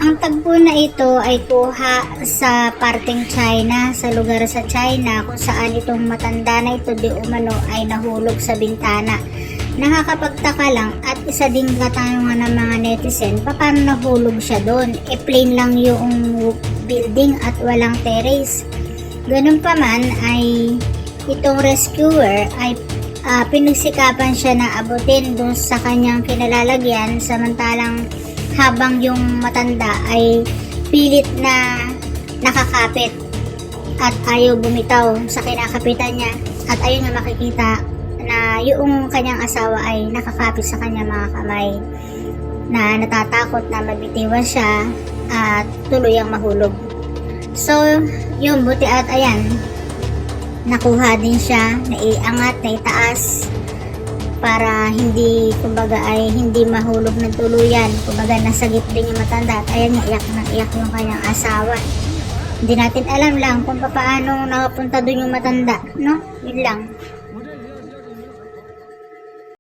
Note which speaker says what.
Speaker 1: Ang tagpo na ito ay kuha sa parteng China, sa lugar sa China kung saan itong matanda na ito di umano ay nahulog sa bintana. Nakakapagtaka lang at isa din katanungan ng mga netizen, paano nahulog siya doon? E plain lang yung building at walang terrace. Ganun pa man ay itong rescuer ay pinagsikapan siya na abutin doon sa kanyang kinalalagyan, samantalang habang yung matanda ay pilit na nakakapit at ayaw bumitaw sa kinakapitan niya, at ayun na makikita na yung kanyang asawa ay nakakapit sa kanyang mga kamay, na natatakot na mabitiwan siya at tuluyang mahulog. So yung buti at ayan, nakuha din siya, naiangat, naitaas para hindi, kumbaga ay hindi mahulog ng tuluyan. Kumbaga nasagip din yung matanda at ayan nga, iyak na iyak yung kanyang asawa. Hindi natin alam lang kung paano nakapunta doon yung matanda, no? Yun lang.